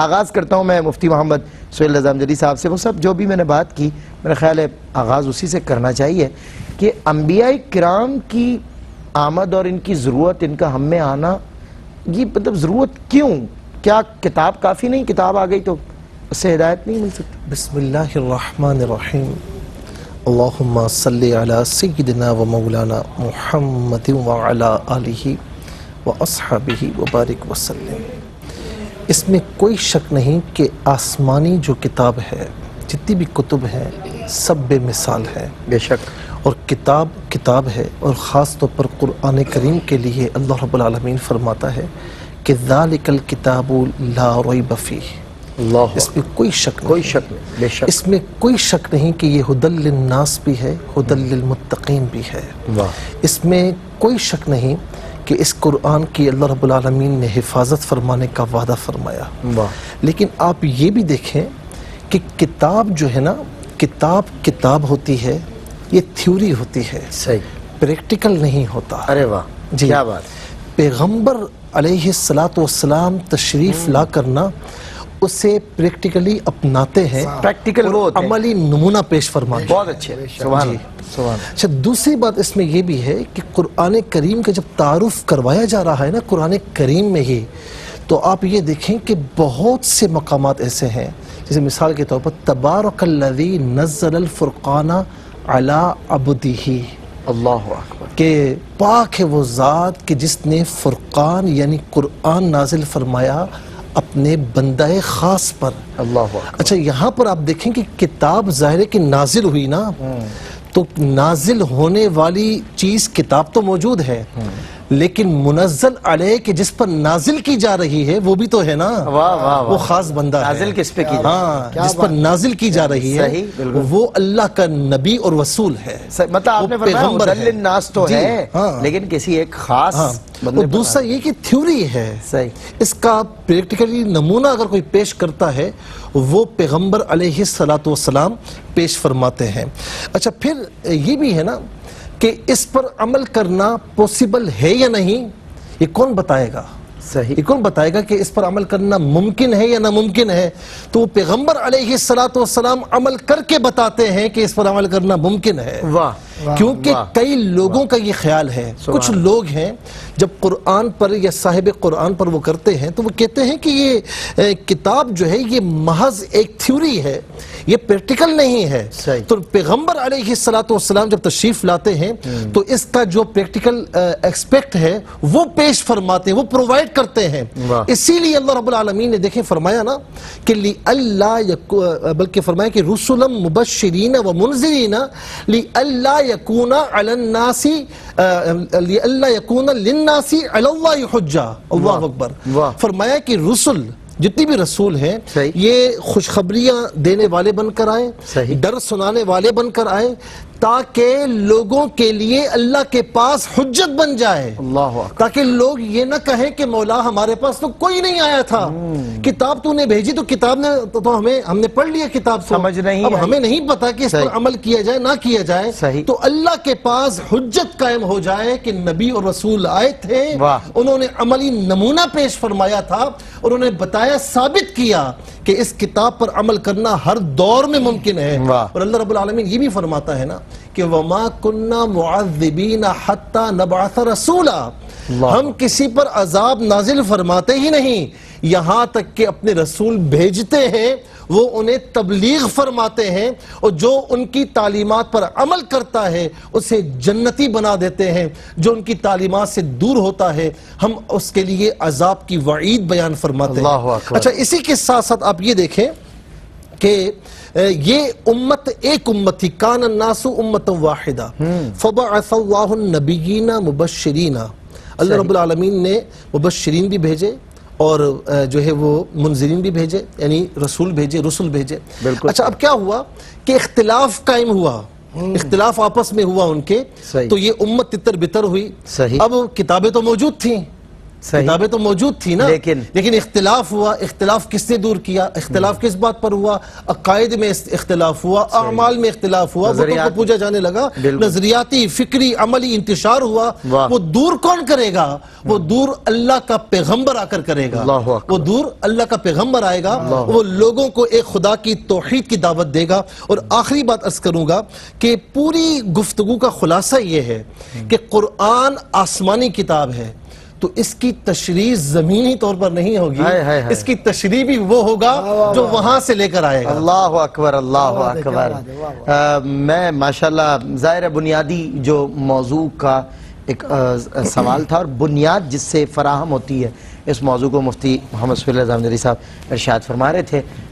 آغاز کرتا ہوں میں مفتی محمد سہیل رضا امجدی صاحب سے. وہ سب جو بھی میں نے بات کی میرا خیال ہے آغاز اسی سے کرنا چاہیے کہ انبیاء کرام کی آمد اور ان کی ضرورت، ان کا ہم میں آنا، یہ مطلب ضرورت کیوں؟ کیا کتاب کافی نہیں؟ کتاب آ گئی تو اس سے ہدایت نہیں مل سکتی؟ بسم اللہ الرحمن الرحیم. اللہم صلی علی سیدنا و مولانا محمد وعلی آلہ و اصحابہ وبارک وسلم. اس میں کوئی شک نہیں کہ آسمانی جو کتاب ہے، جتنی بھی کتب ہیں، سب بے مثال ہے. بے شک. اور کتاب ہے، اور خاص طور پر قرآن کریم کے لیے اللہ رب العالمین فرماتا ہے کہ ذالک الکتاب لا ریب فیہ. اللہ، اس میں کوئی شک نہیں، کوئی شک نہیں. بے شک. اس میں کوئی شک نہیں کہ یہ ھدی للناس بھی ہے، ھدی للمتقین بھی ہے. واہ. اس میں کوئی شک نہیں کہ اس قرآن کی اللہ رب العالمین نے حفاظت فرمانے کا وعدہ فرمایا. واہ. لیکن آپ یہ بھی دیکھیں کہ کتاب جو ہے نا، کتاب ہوتی ہے، یہ تھیوری ہوتی ہے، صحیح، پریکٹیکل نہیں ہوتا. ارے واہ، جی، کیا بات. پیغمبر علیہ السلام تشریف لا کرنا اسے پریکٹیکلی اپناتے ہیں، پریکٹیکل وہ ہوتے ہیں، عملی نمونہ پیش فرماتے ہیں. بہت اچھے. سبحان اللہ. سبحان اللہ. اچھا، دوسری بات اس میں یہ بھی ہے کہ قرآن کریم کا جب تعارف کروایا جا رہا ہے نا قرآن کریم میں ہی، تو آپ یہ دیکھیں کہ بہت سے مقامات ایسے ہیں، جیسے مثال کے طور پر تبارک الذی نزل الفرقان علی عبدہ. اللہ اکبر. کہ پاک ہے وہ ذات کہ جس نے فرقان یعنی قرآن نازل فرمایا اپنے بندہ خاص پر. اللہ اکبر. اچھا، یہاں پر آپ دیکھیں کہ کتاب ظاہر ہے کہ نازل ہوئی نا، تو نازل ہونے والی چیز کتاب تو موجود ہے، لیکن منزل علیہ کہ جس پر نازل کی جا رہی ہے وہ بھی تو ہے نا. واہ واہ. وہ خاص بندہ ہے. نازل کس پہ کی؟ ہاں، جس پر نازل کی جا رہی ہے صحیح، بالکل. وہ اللہ کا نبی اور رسول ہے. مطلب آپ نے فرمایا ھدی للناس تو ہے، لیکن کسی ایک خاص اور دوسرا یہ کہ تھیوری ہے. صحیح. اس کا پریکٹیکلی نمونہ اگر کوئی پیش کرتا ہے وہ پیغمبر علیہ السلام پیش فرماتے ہیں. اچھا، پھر یہ بھی ہے نا کہ اس پر عمل کرنا پوسیبل ہے یا نہیں، یہ کون بتائے گا؟ صحیح. یہ کون بتائے گا کہ اس پر عمل کرنا ممکن ہے یا ناممکن ہے؟ تو وہ پیغمبر علیہ السلام عمل کر کے بتاتے ہیں کہ اس پر عمل کرنا ممکن ہے. واہ. کیونکہ کئی لوگوں کا یہ خیال ہے، کچھ لوگ ہیں جب قرآن پر یا صاحب قرآن پر وہ کرتے ہیں تو وہ کہتے ہیں کہ یہ کتاب جو ہے یہ محض ایک تھیوری ہے، یہ پریکٹیکل نہیں ہے. تو پیغمبر علیہ السلام جب تشریف لاتے ہیں تو اس کا جو پریکٹیکل ایکسپیکٹ ہے وہ پیش فرماتے ہیں، وہ پرووائڈ کرتے ہیں. اسی لیے اللہ رب العالمین نے دیکھیں فرمایا نا کہ بلکہ فرمایا کہ رسلا مبشرین و منذرین لئلا یکون علی الناس لئلا یکون للناس علی اللہ حجہ. اللہ اکبر. فرمایا کہ رسل جتنی بھی رسول ہیں یہ خوشخبریاں دینے والے بن کر آئے، ڈر سنانے والے بن کر آئے، تاکہ لوگوں کے لیے اللہ کے پاس حجت بن جائے. تاکہ لوگ یہ نہ کہیں کہ مولا ہمارے پاس تو کوئی نہیں آیا تھا، کتاب تو نے بھیجی تو کتاب نے تو ہم نے پڑھ لیا کتاب تو سمجھ نہیں، اب ہمیں نہیں پتا کہ اس پر عمل کیا جائے نہ کیا جائے. تو اللہ کے پاس حجت قائم ہو جائے کہ نبی اور رسول آئے تھے، انہوں نے عملی نمونہ پیش فرمایا تھا، انہوں نے بتایا، ثابت کیا کہ اس کتاب پر عمل کرنا ہر دور میں ممکن ہے. اور اللہ رب العالمین یہ بھی فرماتا ہے نا کہ وَمَا كُنَّا مُعَذِّبِينَ حَتَّى نَبْعَثَ رَسُولًا. ہم کسی پر عذاب نازل فرماتے ہی نہیں یہاں تک کہ اپنے رسول بھیجتے ہیں، وہ انہیں تبلیغ فرماتے ہیں، اور جو ان کی تعلیمات پر عمل کرتا ہے اسے جنتی بنا دیتے ہیں، جو ان کی تعلیمات سے دور ہوتا ہے ہم اس کے لیے عذاب کی وعید بیان فرماتے ہیں. اچھا، اسی کے ساتھ ساتھ آپ یہ دیکھیں کہ یہ امت ایک امت تھی، کان الناس امت واحدہ فبعث اللہ النبیین مبشرین. اللہ رب العالمین نے مبشرین بھی بھیجے اور جو ہے وہ منذرین بھی بھیجے، یعنی رسول بھیجے. اچھا، اب کیا ہوا کہ اختلاف قائم ہوا، اختلاف آپس میں ہوا ان کے، تو یہ امت تتر بتر ہوئی. اب کتابیں تو موجود تھیں کتابیں تو موجود تھی نا، لیکن اختلاف ہوا. اختلاف کس نے دور کیا؟ اختلاف کس بات پر ہوا؟ عقائد میں اختلاف ہوا، اعمال میں اختلاف ہوا، بتوں کو پوجا جانے لگا، نظریاتی فکری عملی انتشار ہوا. وہ دور کون کرے گا؟ وہ دور اللہ کا پیغمبر آ کر کرے گا. وہ دور اللہ کا پیغمبر آئے گا، وہ لوگوں کو ایک خدا کی توحید کی دعوت دے گا. اور آخری بات عرض کروں گا کہ پوری گفتگو کا خلاصہ یہ ہے کہ قرآن آسمانی کتاب ہے تو اس کی تشریح زمینی طور پر نہیں ہوگی، اس کی تشریح بھی وہ ہوگا جو وہاں سے لے کر آئے گا. اللہ اکبر، اللہ اکبر. میں ماشاءاللہ ظاہر بنیادی جو موضوع کا ایک سوال تھا اور بنیاد جس سے فراہم ہوتی ہے اس موضوع کو مفتی محمد صفی اللہ زامجدی صاحب ارشاد فرما رہے تھے.